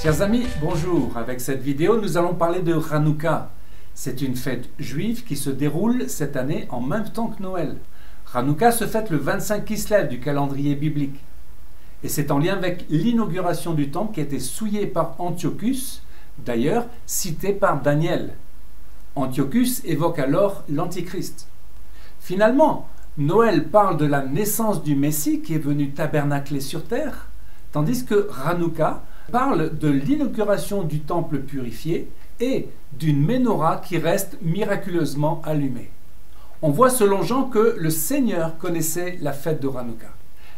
Chers amis, bonjour. Avec cette vidéo, nous allons parler de Hanouka. C'est une fête juive qui se déroule cette année en même temps que Noël. Hanouka se fête le 25 Kislev du calendrier biblique. Et c'est en lien avec l'inauguration du temple qui a été souillé par Antiochus, d'ailleurs cité par Daniel. Antiochus évoque alors l'Antichrist. Finalement, Noël parle de la naissance du Messie qui est venu tabernacler sur terre, tandis que Hanouka parle de l'inauguration du temple purifié et d'une menorah qui reste miraculeusement allumée. On voit selon Jean que le Seigneur connaissait la fête de Hanouka.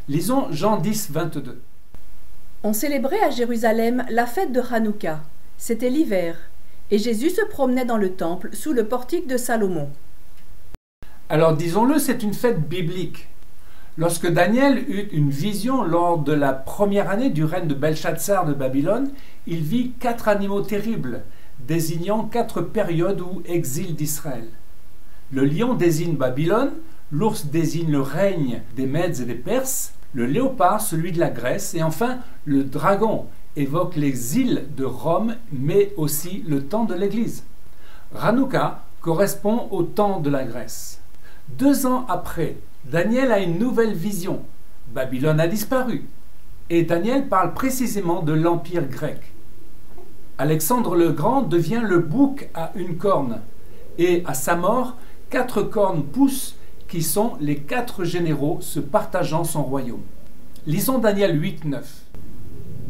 Lisons Jean 10, 22. On célébrait à Jérusalem la fête de Hanouka. C'était l'hiver, et Jésus se promenait dans le temple sous le portique de Salomon. Alors disons-le, c'est une fête biblique. Lorsque Daniel eut une vision lors de la première année du règne de Belshazzar de Babylone, il vit 4 animaux terribles, désignant 4 périodes ou exil d'Israël. Le lion désigne Babylone, l'ours désigne le règne des Mèdes et des Perses, le léopard celui de la Grèce, et enfin le dragon évoque l'exil de Rome, mais aussi le temps de l'Église. Hanouka correspond au temps de la Grèce. 2 ans après, Daniel a une nouvelle vision. Babylone a disparu. Et Daniel parle précisément de l'Empire grec. Alexandre le Grand devient le bouc à une corne. Et à sa mort, 4 cornes poussent qui sont les 4 généraux se partageant son royaume. Lisons Daniel 8, 9.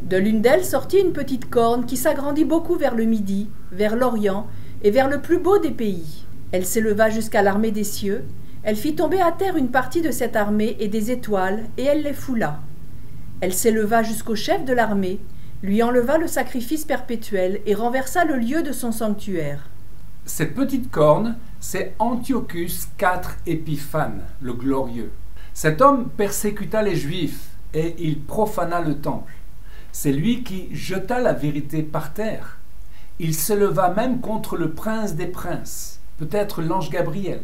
De l'une d'elles sortit une petite corne qui s'agrandit beaucoup vers le midi, vers l'Orient et vers le plus beau des pays. Elle s'éleva jusqu'à l'armée des cieux. Elle fit tomber à terre une partie de cette armée et des étoiles, et elle les foula. Elle s'éleva jusqu'au chef de l'armée, lui enleva le sacrifice perpétuel et renversa le lieu de son sanctuaire. Cette petite corne, c'est Antiochus IV Épiphane, le glorieux. Cet homme persécuta les Juifs et il profana le temple. C'est lui qui jeta la vérité par terre. Il s'éleva même contre le prince des princes, peut-être l'ange Gabriel.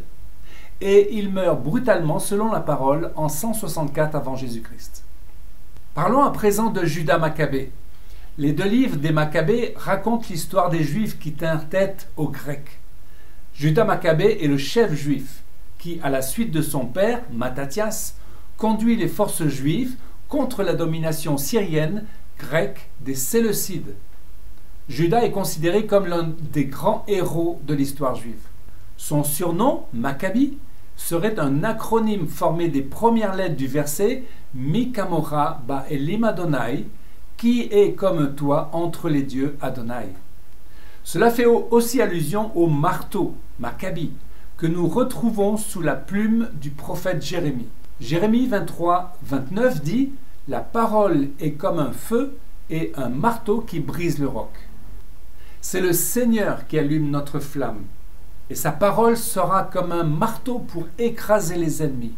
Et il meurt brutalement selon la parole en 164 avant Jésus-Christ. Parlons à présent de Judas Maccabée. Les 2 livres des Maccabées racontent l'histoire des Juifs qui tinrent tête aux Grecs. Judas Maccabée est le chef juif qui, à la suite de son père, Mattathias, conduit les forces juives contre la domination syrienne grecque des Séleucides. Judas est considéré comme l'un des grands héros de l'histoire juive. Son surnom, Maccabi, serait un acronyme formé des premières lettres du verset Mi Kamora Ba Elim Adonai, qui est comme toi entre les dieux Adonai. Cela fait aussi allusion au marteau, Maccabi, que nous retrouvons sous la plume du prophète Jérémie. Jérémie 23, 29 dit « La parole est comme un feu et un marteau qui brise le roc. » C'est le Seigneur qui allume notre flamme. Et sa parole sera comme un marteau pour écraser les ennemis.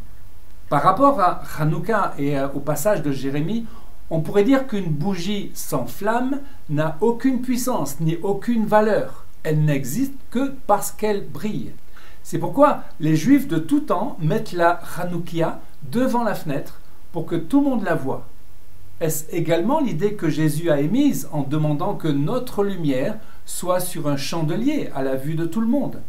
Par rapport à Hanouka et au passage de Jérémie, on pourrait dire qu'une bougie sans flamme n'a aucune puissance ni aucune valeur. Elle n'existe que parce qu'elle brille. C'est pourquoi les Juifs de tout temps mettent la Hanoukia devant la fenêtre pour que tout le monde la voie. Est-ce également l'idée que Jésus a émise en demandant que notre lumière soit sur un chandelier à la vue de tout le monde?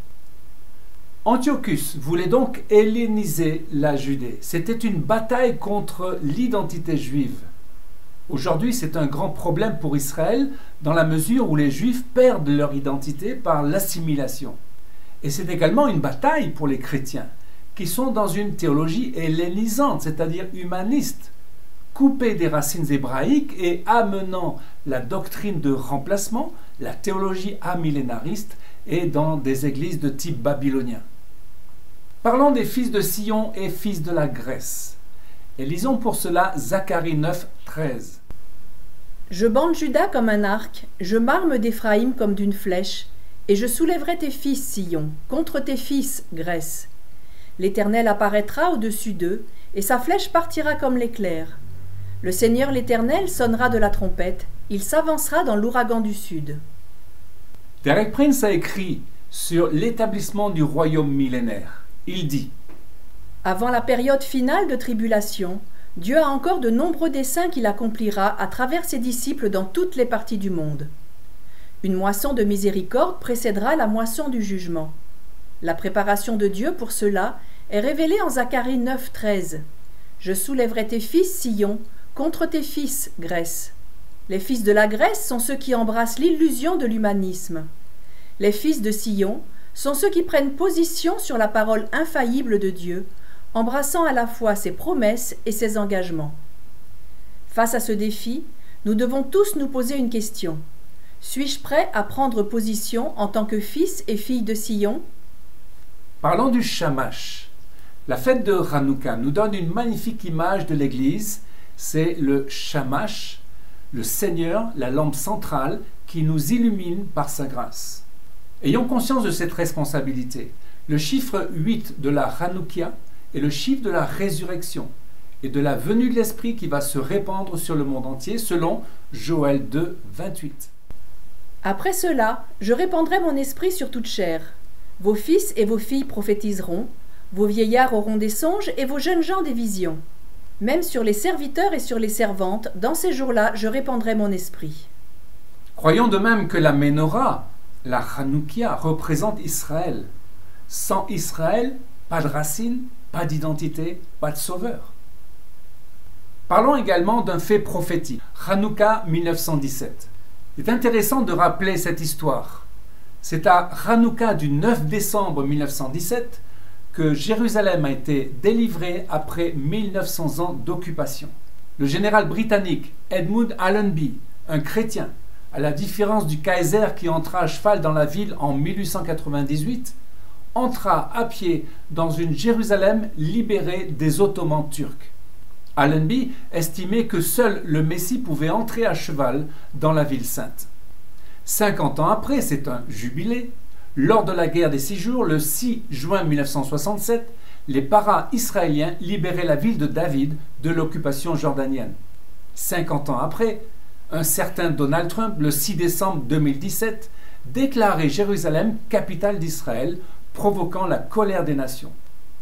Antiochus voulait donc helléniser la Judée. C'était une bataille contre l'identité juive. Aujourd'hui, c'est un grand problème pour Israël dans la mesure où les Juifs perdent leur identité par l'assimilation. Et c'est également une bataille pour les chrétiens qui sont dans une théologie hellénisante, c'est-à-dire humaniste, coupée des racines hébraïques et amenant la doctrine de remplacement, la théologie amillénariste et dans des églises de type babylonien. Parlons des fils de Sion et fils de la Grèce. Et lisons pour cela Zacharie 9, 13. Je bande Juda comme un arc, je m'arme d'Éphraïm comme d'une flèche, et je soulèverai tes fils, Sion, contre tes fils, Grèce. L'Éternel apparaîtra au-dessus d'eux, et sa flèche partira comme l'éclair. Le Seigneur l'Éternel sonnera de la trompette, il s'avancera dans l'ouragan du sud. Derek Prince a écrit sur l'établissement du royaume millénaire. Il dit: Avant la période finale de tribulation, Dieu a encore de nombreux desseins qu'il accomplira à travers ses disciples dans toutes les parties du monde. Une moisson de miséricorde précédera la moisson du jugement. La préparation de Dieu pour cela est révélée en Zacharie 9, 13. « Je soulèverai tes fils, Sion, contre tes fils, Grèce. » Les fils de la Grèce sont ceux qui embrassent l'illusion de l'humanisme. Les fils de Sion sont ceux qui prennent position sur la parole infaillible de Dieu, embrassant à la fois ses promesses et ses engagements. Face à ce défi, nous devons tous nous poser une question. Suis-je prêt à prendre position en tant que fils et fille de Sion? Parlons du Shamash. La fête de Hanouka nous donne une magnifique image de l'Église. C'est le Shamash, le Seigneur, la lampe centrale qui nous illumine par sa grâce. Ayons conscience de cette responsabilité. Le chiffre 8 de la Hanouka est le chiffre de la résurrection et de la venue de l'Esprit qui va se répandre sur le monde entier selon Joël 2, 28. Après cela, je répandrai mon esprit sur toute chair. Vos fils et vos filles prophétiseront, vos vieillards auront des songes et vos jeunes gens des visions. Même sur les serviteurs et sur les servantes, dans ces jours-là, je répandrai mon esprit. Croyons de même que la Ménorah, la Hanouka, représente Israël. Sans Israël, pas de racines, pas d'identité, pas de sauveur. Parlons également d'un fait prophétique, Hanouka 1917. Il est intéressant de rappeler cette histoire. C'est à Hanouka du 9 décembre 1917 que Jérusalem a été délivrée après 1900 ans d'occupation. Le général britannique Edmund Allenby, un chrétien, à la différence du Kaiser qui entra à cheval dans la ville en 1898, entra à pied dans une Jérusalem libérée des Ottomans turcs. Allenby estimait que seul le Messie pouvait entrer à cheval dans la ville sainte. 50 ans après, c'est un jubilé. Lors de la guerre des 6 jours, le 6 juin 1967, les para-israéliens libéraient la ville de David de l'occupation jordanienne. 50 ans après, un certain Donald Trump, le 6 décembre 2017, déclarait Jérusalem capitale d'Israël, provoquant la colère des nations.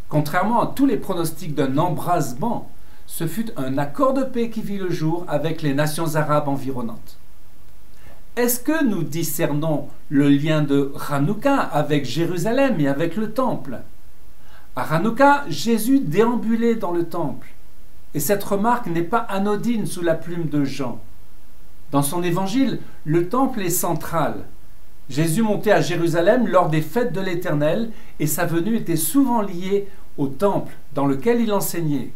Contrairement à tous les pronostics d'un embrasement, ce fut un accord de paix qui vit le jour avec les nations arabes environnantes. Est-ce que nous discernons le lien de Hanouka avec Jérusalem et avec le temple? À Hanouka, Jésus déambulait dans le temple. Et cette remarque n'est pas anodine sous la plume de Jean. Dans son évangile, le temple est central. Jésus montait à Jérusalem lors des fêtes de l'Éternel et sa venue était souvent liée au temple dans lequel il enseignait.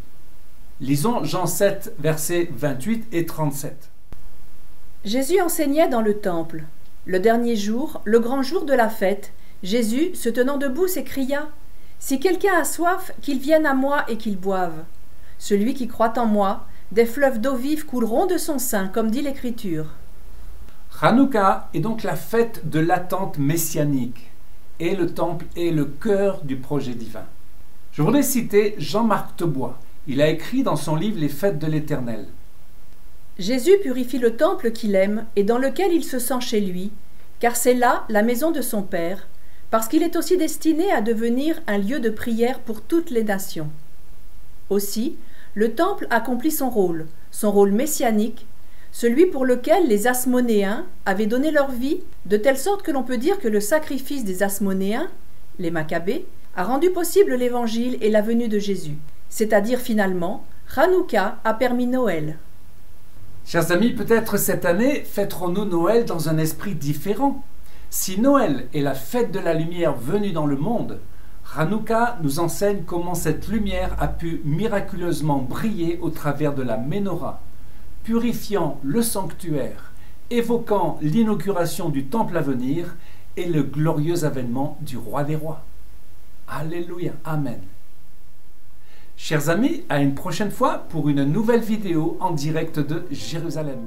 Lisons Jean 7, versets 28 et 37. Jésus enseignait dans le temple. Le dernier jour, le grand jour de la fête, Jésus, se tenant debout, s'écria « Si quelqu'un a soif, qu'il vienne à moi et qu'il boive. Celui qui croit en moi, des fleuves d'eau vive couleront de son sein, comme dit l'Écriture. » Hanouka est donc la fête de l'attente messianique et le temple est le cœur du projet divin. Je voudrais citer Jean-Marc Tebois. Il a écrit dans son livre « Les fêtes de l'Éternel ». Jésus purifie le temple qu'il aime et dans lequel il se sent chez lui, car c'est là la maison de son Père, parce qu'il est aussi destiné à devenir un lieu de prière pour toutes les nations. Aussi, le temple accomplit son rôle messianique, celui pour lequel les Asmonéens avaient donné leur vie, de telle sorte que l'on peut dire que le sacrifice des Asmonéens, les Maccabées, a rendu possible l'Évangile et la venue de Jésus. C'est-à-dire finalement, Hanouka a permis Noël. Chers amis, peut-être cette année fêterons-nous Noël dans un esprit différent. Si Noël est la fête de la lumière venue dans le monde, Hanouka nous enseigne comment cette lumière a pu miraculeusement briller au travers de la Ménorah, purifiant le sanctuaire, évoquant l'inauguration du temple à venir et le glorieux avènement du roi des rois. Alléluia, Amen. Chers amis, à une prochaine fois pour une nouvelle vidéo en direct de Jérusalem.